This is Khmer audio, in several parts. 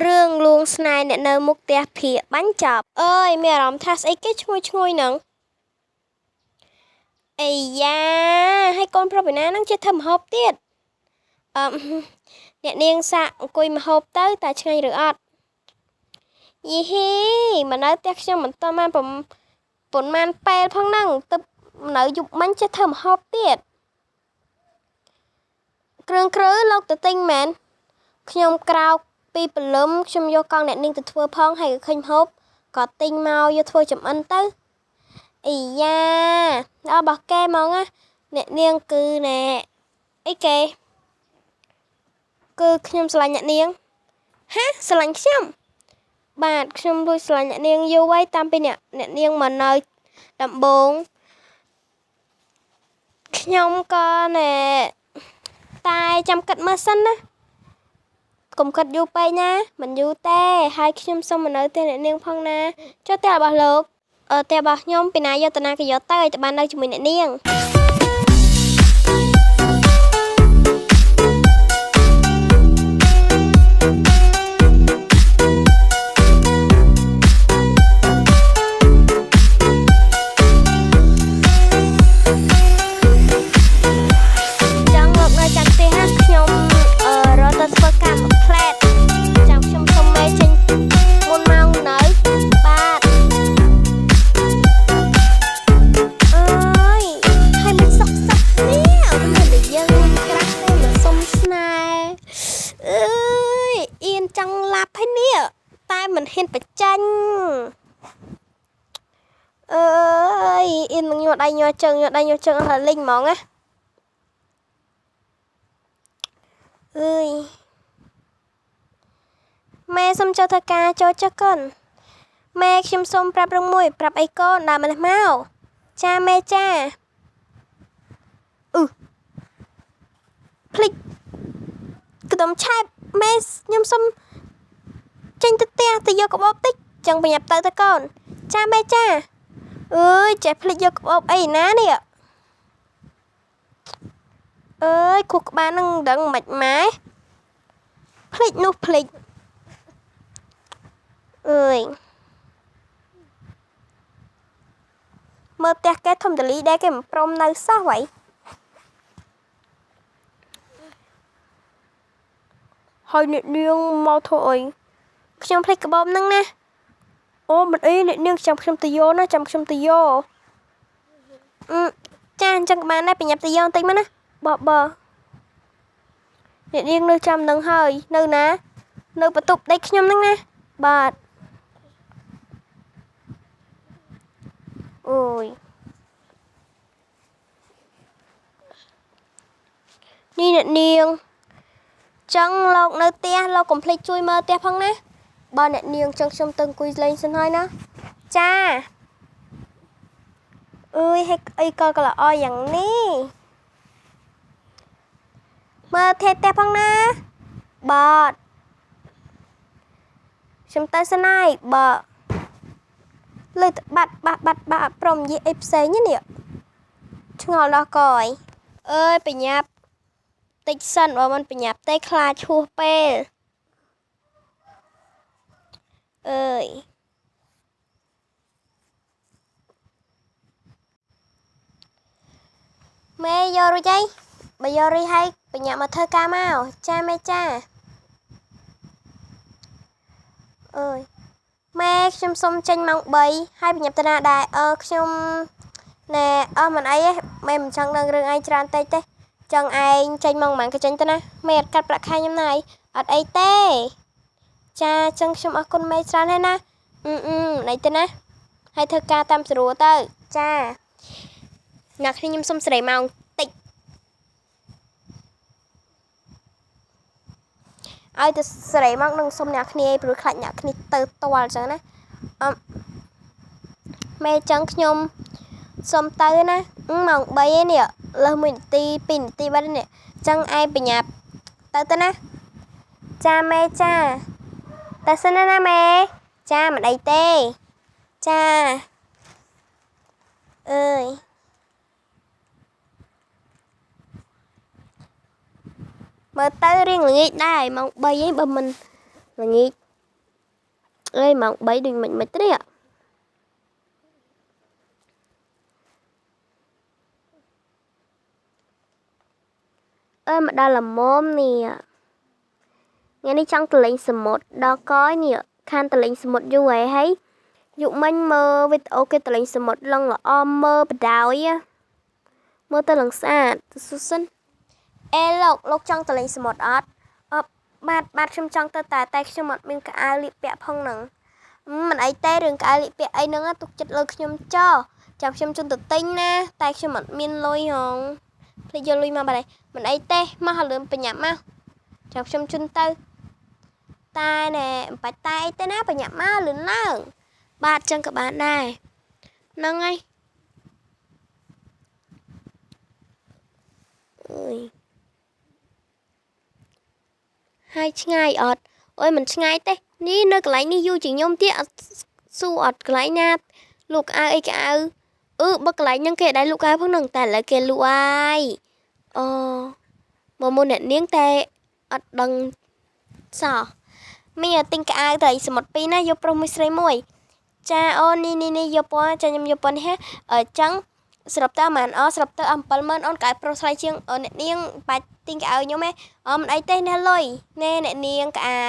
រឿងលួងស្នេហ៍អ្នកនៅមុខផ្ទះភាគបាញ់ចប់អើយមានអារម្មណ៍ថាស្អីគេឈ្ងុយហ្នឹងអីយ៉ាហើយកូនប្រុសពីណានឹងចេះធ្វើម្ហូបទៀតអ្នកនាងសាក់អង្គុយម្ហូបទៅតែឆ្ងាញ់ឬអត់យីហីមកនៅផ្ទះខ្ញុំមិនតាន់បានប៉ុន្មានពេលផងហ្នឹងទៅនៅយប់មិញចេះធ្វើម្ហូបទៀតគ្រឿងគ្រើលោកទៅទិញមែនខ្ញុំក្រោកពីព្រលឹមខ្ញុំយកកង់អ្នកនាងទៅធ្វើផងហើយក៏ឃើញម្ហូបក៏ទិញមកយកធ្វើចំអិនទៅអីយ៉ាដល់របស់គេហ្មងណាអ្នកនាងគឺណែអីគេគឺខ្ញុំស្រឡាញ់អ្នកនាងហាស្រឡាញ់ខ្ញុំបាទខ្ញុំលួចស្រឡាញ់អ្នកនាងយូរហើយតាមពីអ្នកនាងមកនៅដំបងខ្ញុំក៏ណែតែចាំគិតមើលសិនណាកុំគិតយូរពេកណាមិនយូរទេហើយខ្ញុំសុំមកនៅផ្ទះអ្នកនាងផងណាចុះផ្ទះរបស់លោកផ្ទះរបស់ខ្ញុំពីណាយកតាណាក៏យកទៅឲ្យតែបាននៅជាមួយអ្នកនាងមិនហ៊ានបច្ចាញ់អើយអ៊ីននឹងញ័រដៃញ័រជើងញ័រដៃញ័រជើងអស់លីងហ្មងណាអើយម៉ែសុំចូលធ្វើការចូលចុះកូនម៉ែខ្ញុំសុំប្រាប់រឿងមួយប្រាប់អីកូនដើរម្លេះមកចាម៉ែចាភ្លេចក្ដុំឆែបម៉ែខ្ញុំសុំចេញទៅផ្ទះទៅយកកាបូបតិចចឹងប្រញាប់ទៅកូនចាម៉ែចាអើយចេះភ្លេចយកកាបូបអីណានេះអើយខួរក្បាលនឹងដឹងមិនម៉ែភ្លេចនោះភ្លេចអើយមើលផ្ទះគេធំតលីដែរគេមិនព្រមនៅសោះហីហើយអ្នកនាងមកធ្វើអីខ្ញុំភ្លេចកាបូបហ្នឹងណាអូមិនអីអ្នកនាងចាំខ្ញុំទៅយកណាចាំខ្ញុំទៅយកចាអញ្ចឹងបានដែរប្រញាប់ទៅយកបន្តិចមកណាបើអ្នកនាងនៅចាំនឹងហើយនៅណានៅបន្ទប់ដេកខ្ញុំហ្នឹងណាបាទអូយនេះអ្នកនាងចឹងលោកនៅផ្ទះលោកកុំភ្លេចជួយមើលផ្ទះផងណាបើអ្នកនាងចឹងខ្ញុំទៅអង្គុយលេងសិនហើយណាចាអើយហេអីក៏ល្អយ៉ាងនេះមើលផ្ទះផងណាបាទខ្ញុំទៅសិនហើយបើលើបាត់ព្រមនិយាយអីផ្សេងនេះឆ្ងល់ដល់កយអើយបញ្ញាប់តិចសិនបើមិនបញ្ញាប់ទេខ្លាចឈួសពេលអើយម៉ែយករួចហើយបើយករួចហើយបញ្ញាប់មកធ្វើការមកចាម៉ែចាអើយម៉ែខ្ញុំសុំចេញម៉ោង3ហើយបញ្ញាប់តាណាដែរខ្ញុំណែមិនអីទេម៉ែមិនចង់ដឹងរឿងឯងច្រើនពេកទេចឹងឯងចេញម៉ោងប៉ុន្មានក៏ចេញទៅណាម៉ែអត់កាត់ប្រាក់ខែខ្ញុំណាអត់អីទេចាចឹងខ្ញុំអរគុណម៉ែច្រើនហើយណាណៃទៅណាហើយធ្វើការតាមស្រួលទៅចាអ្នកគ្នាខ្ញុំសុំសេរីម៉ោងតិចឲ្យទៅសេរីមកនឹងសុំអ្នកគ្នាព្រោះខ្លាចអ្នកគ្នាទៅតល់ចឹងណាម៉ែចឹងខ្ញុំសុំទៅណាម៉ោង3ឯនេះលើស1នាទី2នាទីបាត់នេះចឹងឯងបញ្ញាប់ទៅណាចាម៉ែចាតែសិនណាម៉ែចាមិនអីទេចាអើយមើលទៅរៀងល្ងាចដែរម៉ោង3ឯងបើមិនល្ងាច ơi mà 3 ដូចមិនទេមកដល់ល្មមនេះថ្ងៃនេះចង់ទៅលេងសមុទ្រដល់កយនេះខានទៅលេងសមុទ្រយូរហើយយុមិញមើលវីដេអូគេទៅលេងសមុទ្រឡងល្អមើលបដ ாய் មើលទៅឡើងស្អាតសុសិនអេលោកចង់ទៅលេងសមុទ្រអត់បាទខ្ញុំចង់ទៅតែខ្ញុំអត់មានកៅអៅលាបពាក់ផងហ្នឹងមិនអីទេរឿងកៅអៅលាបពាក់អីហ្នឹងទុកចិត្តលើខ្ញុំចោចាំខ្ញុំជូនទៅទិញណាតែខ្ញុំអត់មានលុយហងភ្លេចយកលុយមកបាត់ហើយមិនអីទេមកឲ្យលឿនបញ្ញាប់មកចាំខ្ញុំជូនទៅតែណែមិនបាច់តែអីទេណាបញ្ញាប់មកលឿនឡើងបាទចឹងក៏បានដែរហ្នឹងហើយអើយហើយឆ្ងាយអត់អើយមិនឆ្ងាយទេនេះនៅកន្លែងនេះយូរជាងខ្ញុំទៀតអត់សួរអត់កន្លែងណាលក់កៅអៅអីកៅអៅបើកន្លែងហ្នឹងគេដែរលក់កៅអៅផងហ្នឹងតែឥឡូវគេលក់ហើយមកមុនអ្នកនាងតែអត់ដឹងសោះមានទិញកៅអៅទៅសមុទ្រ2ណាយកប្រុសមួយស្រីមួយចាអូនេះយកពណ៌ចាខ្ញុំយកពណ៌នេះហ៎ចឹងស្រាប់តែមិនស្រាប់តែ70000អូនកៅប្រុសស្រីជាងអ្នកនាងបាច់ទិញកៅអៅខ្ញុំហ៎មិនអីទេណាលុយណែអ្នកនាងកៅអៅ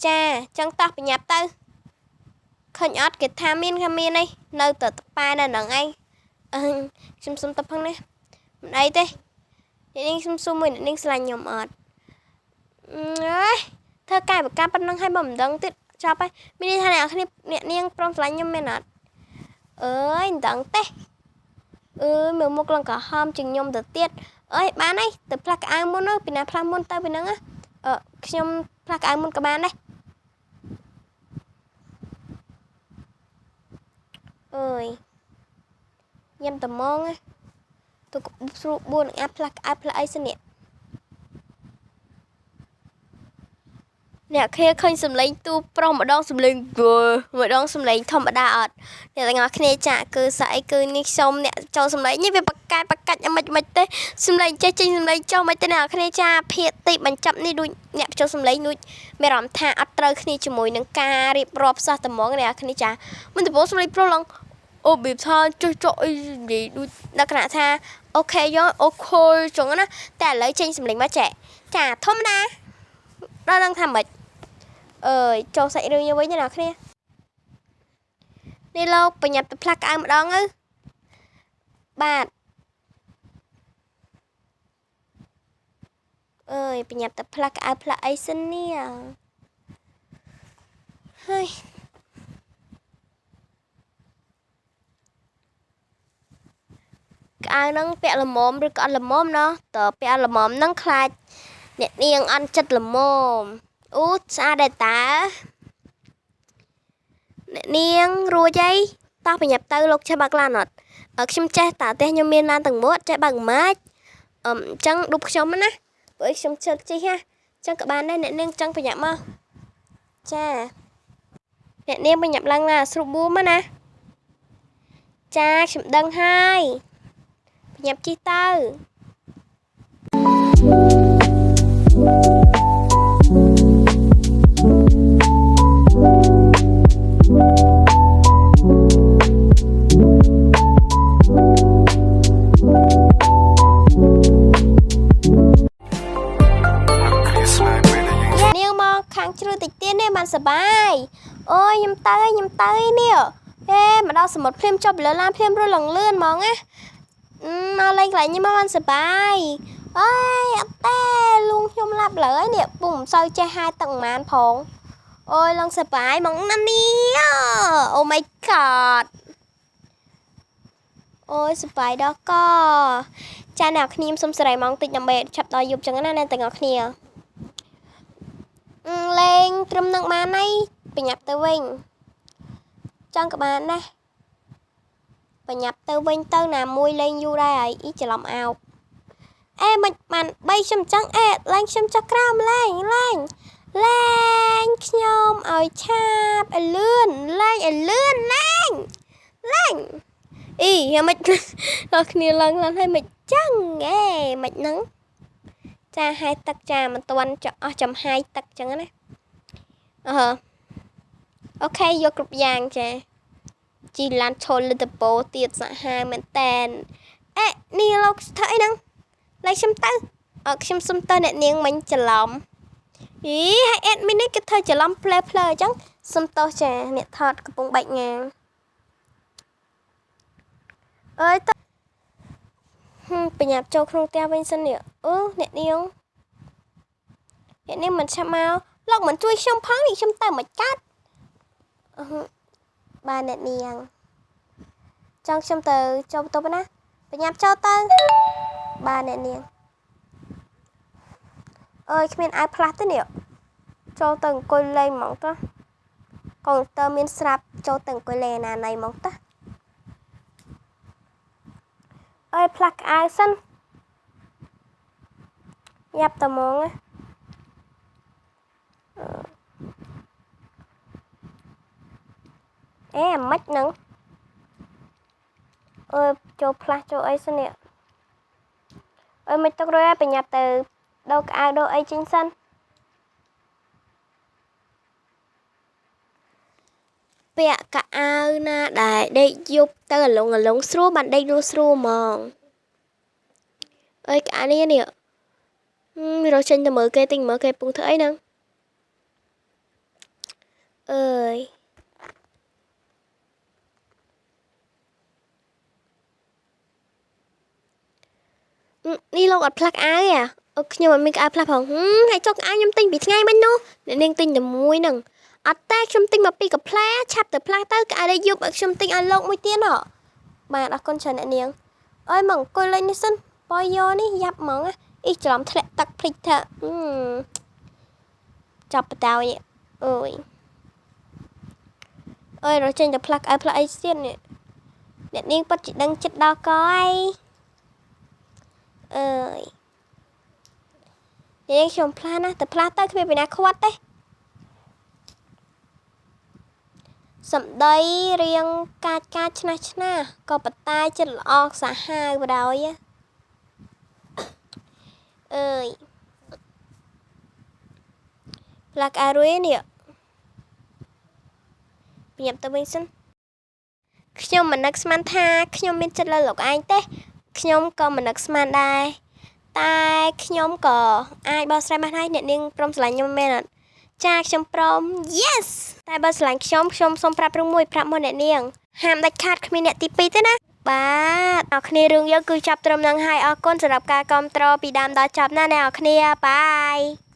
ចាចឹងតោះបញ្ញាប់ទៅឃើញអត់គេថាមាននេះនៅទៅប៉ែនៅហ្នឹងឯងខ្ញុំសុំទៅផងនេះមិនអីទេអ្នកនាងខ្ញុំសុំមួយអ្នកនាងស្រឡាញ់ខ្ញុំអត់ធ្វើកាយប្រការប៉ុណ្ណឹងឲ្យមិនដឹងទៀតចាប់ហើយមានន័យថាអ្នកនាងព្រមស្រឡាញ់ខ្ញុំមែនអត់អើយមិនដឹងទេមើលមុខឡើងក៏ហមជាងខ្ញុំទៅទៀតបានហើយទៅផ្លាស់កៅអៅមុនពីណាផ្លាស់មុនទៅពីហ្នឹងខ្ញុំផ្លាស់កៅអៅមុនក៏បានដែរអើយញ៉ាំតម៉ងទៅស្រួលបួនអាប់ផ្លាស់កៅអៅផ្លាស់អីសិននេះអ្នកឃើញសំឡេងទូប្រុសម្ដងសំឡេងម្ដងសំឡេងធម្មតាអត់អ្នកទាំងអស់គ្នាចាក់គឺស្អីគឺនេះខ្ញុំអ្នកចូលសំឡេងនេះវាបកាច់មិនទេសំឡេងចេះចេញសំឡេងចុះមិនទេអ្នកនរគ្នាចាភាគទីបញ្ចប់នេះដូចអ្នកចូលសំឡេងដូចមានអារម្មណ៍ថាអត់ត្រូវគ្នាជាមួយនឹងការរៀបរាប់សោះតែហ្មងអ្នកនរគ្នាចាមិនដំបូងសំឡេងប្រុសឡើងបៀបថាចុះអីនិយាយដូចដល់គណៈថាអូខេយកអូខូចង់ណាតែឥឡូវចេញសំឡេងមកចាធម្មតាដល់នឹងថាម៉េចចូលសាច់រឿងយើងវិញណាគ្នានេះលោកបញ្ញាប់ទៅផ្លាស់កៅអៅម្ដងទៅបាទបញ្ញាប់ទៅផ្លាស់កៅអៅផ្លាស់អីសិននេះហើយកៅអៅហ្នឹងពាក់ល្មមឬក៏អត់ល្មមណោះតើពាក់ល្មមហ្នឹងខ្លាចអ្នកនាងអន់ចិត្តល្មមស្អាតដែរតាអ្នកនាងរួចអីតោះបញ្ញាប់ទៅលោកចេះបើកឡានអត់ខ្ញុំចេះតាផ្ទះខ្ញុំមានឡានទាំងមួយចេះបើកម៉ាច់អញ្ចឹងឌុបខ្ញុំណាព្រោះខ្ញុំជិះជិះហ่ะអញ្ចឹងក៏បានដែរអ្នកនាងចង់បញ្ញាប់មកចាអ្នកនាងបញ្ញាប់ឡើងណាស្រួលបួមណាចាខ្ញុំដឹងហើយបញ្ញាប់ជិះទៅជ្រៅតិចទៀតនេះបានសបាយអូយខ្ញុំទៅនេះមកដល់សមុទ្រភ្លាមចុះលើឡានភ្លាមរលងលឿនហ្មងណាមកលេងកន្លែងនេះមកបានសបាយអត់ទេលួងខ្ញុំឡាប់លើនេះពុំសូវចេះហាយទឹកហ្មងផងអូយឡើងសបាយហ្មងណានេះអូ my god អូយសបាយដល់កចាអ្នកគ្នាខ្ញុំសុំសេរីម៉ងតិចដើម្បីឆាប់ដល់យប់ចឹងណាអ្នកទាំងអស់គ្នាលេងត្រឹមនឹងបានហើយបញ្ញាប់ទៅវិញចង់ក៏បានដែរបញ្ញាប់ទៅវិញទៅណាមួយលេងយូរដែរហើយច្រឡំអោបមិនបាន3ខ្ញុំចឹងឡើងខ្ញុំចុះក្រោមលេងខ្ញុំឲ្យឆាបឲ្យលឿនលេងយ៉ាងម៉េចដល់គ្នាឡើងឲ្យមិនចឹងមិនហ្នឹងចាហាយទឹកចាមិនទាន់អស់ចំហាយទឹកចឹងណា អូខេយកគ្រប់យ៉ាងចាជីឡានឈុលលិតពោទៀតសាហាវមែនតែនអេនេះលោកធ្វើអីហ្នឹងឡៃខ្ញុំទៅខ្ញុំសុំទៅអ្នកនាងមិញច្រឡំអីហើយអេដមីននេះគេធ្វើច្រឡំផ្លែអញ្ចឹងសុំទោសចាអ្នកថតកំពុងបាច់ងាអើយទៅបញ្ញាប់ចូលក្នុងផ្ទះវិញសិននេះអ្នកនាងមិនឆាប់មកលោកមិនជួយខ្ញុំផងនេះខ្ញុំទៅមិនកាត់បាទអ្នកនាងចង់ខ្ញុំទៅចូលបន្ទប់ណាបញ្ញាប់ចូលទៅបាទអ្នកនាងអើយគ្មានអាវផ្លាស់ទេនេះចូលទៅអង្គុយលេងហ្មងតោះកុំព្យូទ័រមានស្រាប់ចូលទៅអង្គុយលេងណាណៃហ្មងតោះអើយផ្លាស់ក្អៅសិនយ៉ាប់តហ្មងអេមិនហ្នឹងចូលផ្លាស់ចូលអីសិននេះមិនទុករយបញ្ញាប់ទៅដូរក្អៅដូរអីចេញសិនពាក់កៅអៅណាដែលដេកយប់ទៅអលងស្រួលបានដេកលក់ស្រួលហ្មងកៅអៅនេះរកចេញទៅមើលគេទិញមើលគេពុងធ្វើអីហ្នឹងនេះលោកអត់ផ្លាស់ក្អៅខ្ញុំអត់មានក្អៅផ្លាស់ផងហើយចុះក្អៅខ្ញុំទិញពីថ្ងៃមិញនោះអ្នកនាងទិញតែមួយហ្នឹងអត់តែខ្ញុំទិញមកពីកាផ្លែឆាប់ទៅផ្លាស់ទៅក្អៅដេកយប់ឲ្យខ្ញុំទិញឲ្យលោកមួយទៀតបាទអរគុណច្រើនអ្នកនាងអើយមកអង្គុយលេងនេះសិនប៉យយោនេះយ៉ាប់ហ្មងអ៊ីច្រឡំធ្លាក់ទឹកភ្លេចថាចាប់បតោយអើយរកចេញទៅផ្លាស់ក្អៅផ្លាស់អីទៀតនេះអ្នកនាងពិតជាដឹងចិត្តដល់កហើយនាងខ្ញុំផ្លាស់ណាតែផ្លាស់ទៅគ្មានពីណាខ្វាត់ទេសម្ដីរៀងកាចឆ្នាស់ក៏ប៉ុន្តែចិត្តល្អសាហាវបដ ாய் ផ្លាស់ក្អៅរួយនេះបញ្ញាប់ទៅវិញសិនខ្ញុំមិននឹកស្មានថាខ្ញុំមានចិត្តលើលោកឯងទេខ្ញុំក៏មិននឹកស្មានដែរតែខ្ញុំក៏អាចបោះស្រាយបានហើយអ្នកនាងព្រមស្រឡាញ់ខ្ញុំមែនអត់ចាខ្ញុំព្រម yes តែបើស្រឡាញ់ខ្ញុំសូមប្រាប់រឿងមួយប្រាប់មកអ្នកនាងហាមដាច់ខាតគ្មានអ្នកទី2ទេណាបាទអរគ្នារឿងយើងគឺចាប់ត្រឹមហ្នឹងហើយអរគុណសម្រាប់ការគាំទ្រពីដើមដល់ចប់ណាអ្នកនរគ្នាបាយ